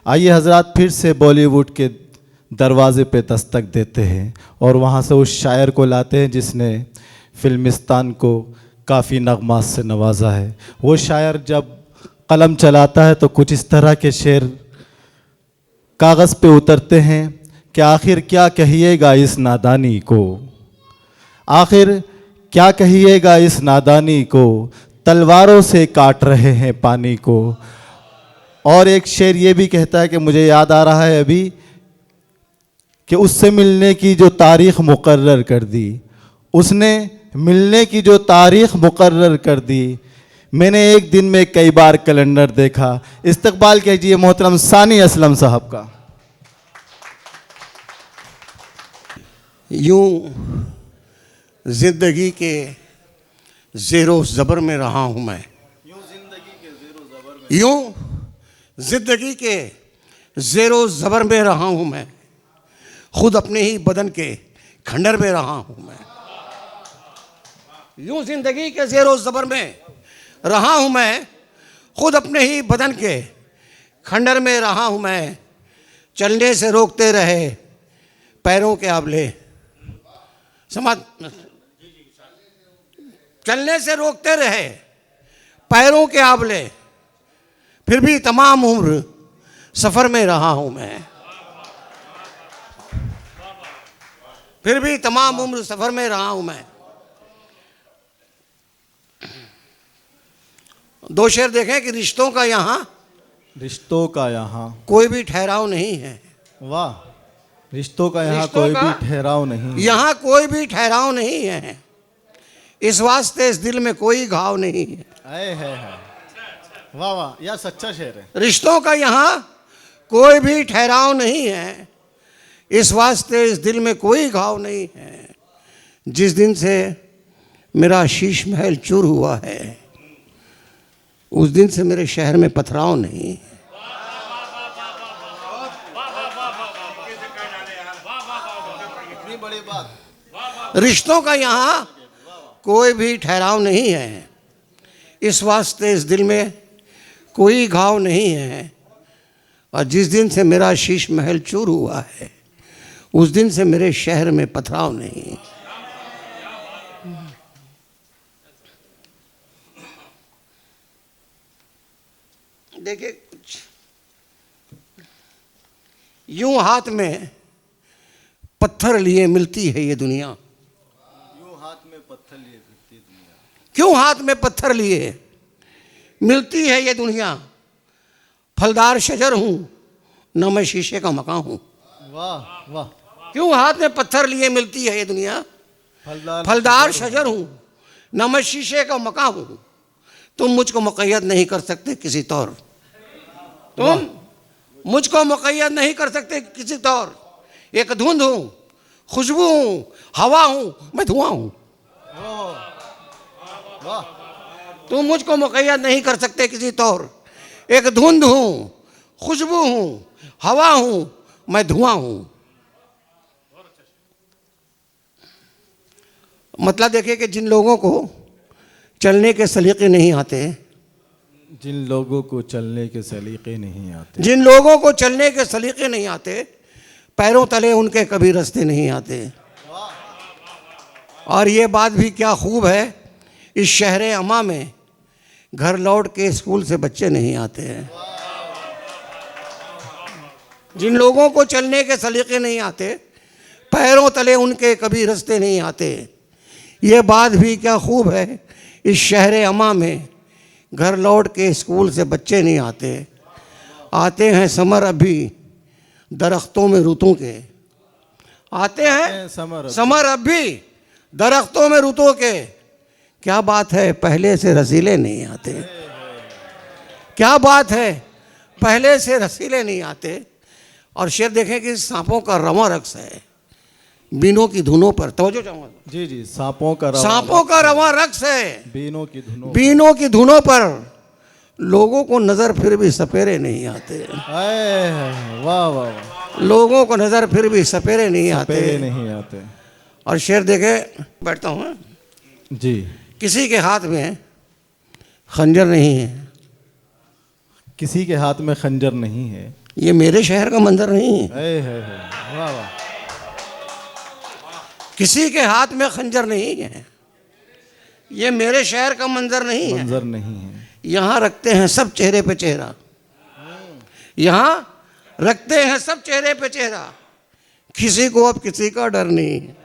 आइए हजरात फिर से बॉलीवुड के दरवाजे पे दस्तक देते हैं और वहाँ से उस शायर को लाते हैं जिसने फिल्मिस्तान को काफ़ी नगमात से नवाजा है। वो शायर जब कलम चलाता है तो कुछ इस तरह के शेर कागज़ पे उतरते हैं कि आखिर क्या कहिएगा इस नादानी को, आखिर क्या कहिएगा इस नादानी को, तलवारों से काट रहे हैं पानी को। और एक शेर ये भी कहता है कि मुझे याद आ रहा है अभी कि उससे मिलने की जो तारीख़ मुकर्रर कर दी, उसने मिलने की जो तारीख़ मुकर्रर कर दी, मैंने एक दिन में कई बार कैलेंडर देखा। इस्तकबाल कीजिए मोहतरम सानी असलम साहब का। यूं जिंदगी के ज़ेरो ज़बर में रहा हूँ मैं, यूं जिंदगी के ज़ेरो ज़बर में रहा हूँ मैं, खुद अपने ही बदन के खंडर में रहा हूँ मैं। यूं जिंदगी के ज़ेरो ज़बर में रहा हूँ मैं, खुद अपने ही बदन के खंडर में रहा हूँ मैं। चलने से रोकते रहे पैरों के आबले, समझ, चलने से रोकते रहे पैरों के आबले, फिर भी तमाम उम्र सफ़र में रहा हूँ मैं, फिर भी तमाम उम्र सफ़र में रहा हूँ मैं। दो शेर देखें कि रिश्तों का यहाँ कोई भी ठहराव नहीं है। वाह, रिश्तों का यहाँ कोई भी ठहराव नहीं, यहाँ कोई भी ठहराव नहीं है, इस वास्ते इस दिल में कोई घाव नहीं है। वाह वाह, यह सच्चा शेर है। रिश्तों का यहाँ कोई भी ठहराव नहीं है, इस वास्ते इस दिल में कोई घाव नहीं है। जिस दिन से मेरा शीश महल चूर हुआ है, उस दिन से मेरे शहर में पथराव नहीं है। रिश्तों का यहाँ कोई भी ठहराव नहीं है, इस वास्ते इस दिल में कोई घाव नहीं है। और जिस दिन से मेरा शीश महल चूर हुआ है, उस दिन से मेरे शहर में पथराव नहीं है। देखिए, कुछ यूं हाथ में पत्थर लिए मिलती है ये दुनिया, यूं हाथ में पत्थर लिए मिलती है दुनिया, क्यों हाथ में पत्थर लिए मिलती है ये दुनिया। फलदार शजर हूं न मैं शीशे का मकान हूं। वाह वाह, क्यों हाथ में पत्थर लिए मिलती है ये दुनिया। फलदार शजर हूं न मैं शीशे का मकान हूं। तुम मुझको मुक़य्यद नहीं कर सकते किसी तौर, तुम मुझको मुक़य्यद नहीं कर सकते किसी तौर। एक धुंध हूं, खुशबू हूं, हवा हूं, मैं धुआं हूं। तुम मुझको मुक़य्यद नहीं कर सकते किसी तौर। एक धुंध हूं, खुशबू हूं, हवा हूं, मैं धुआं हूं। मतलब देखिए कि जिन लोगों को चलने के सलीके नहीं आते, जिन लोगों को चलने के सलीके नहीं आते, जिन लोगों को चलने के सलीके नहीं आते, पैरों तले उनके कभी रास्ते नहीं आते। और ये बात भी क्या खूब है, इस शहर अमा में घर लौट के स्कूल से बच्चे नहीं आते हैं। जिन लोगों को चलने के सलीके नहीं आते, पैरों तले उनके कभी रास्ते नहीं आते, ये बात भी क्या खूब है, इस शहर अमा में घर लौट के स्कूल से बच्चे नहीं आते। आते हैं समर अभी दरख्तों में रुतों के, आते हैं समर अभी दरख्तों में रुतों के। क्या बात है, पहले से रसीले नहीं आते। क्या बात है, पहले से रसीले नहीं आते। और शेर देखें कि सांपों का रवां रक्स है बीनों की धुनों पर। तवज्जो चाहूंगा। जी जी, सांपों का रवां रक्स है बीनों की धुनों पर। लोगों को नजर फिर भी सपेरे नहीं आते। वाह वाह वाह, लोगों को नजर फिर भी सपेरे नहीं आते। और शेर देखे बैठता हूँ जी। किसी के हाथ में खंजर नहीं है, किसी के हाथ में खंजर नहीं है, ये मेरे शहर का मंजर नहीं है। है वाह वाह। किसी के हाथ में खंजर नहीं है। ये मेरे शहर का मंजर नहीं है। मंजर नहीं है। यहाँ रखते हैं सब चेहरे पे चेहरा, यहाँ रखते हैं सब चेहरे पे चेहरा, किसी को अब किसी का डर नहीं है।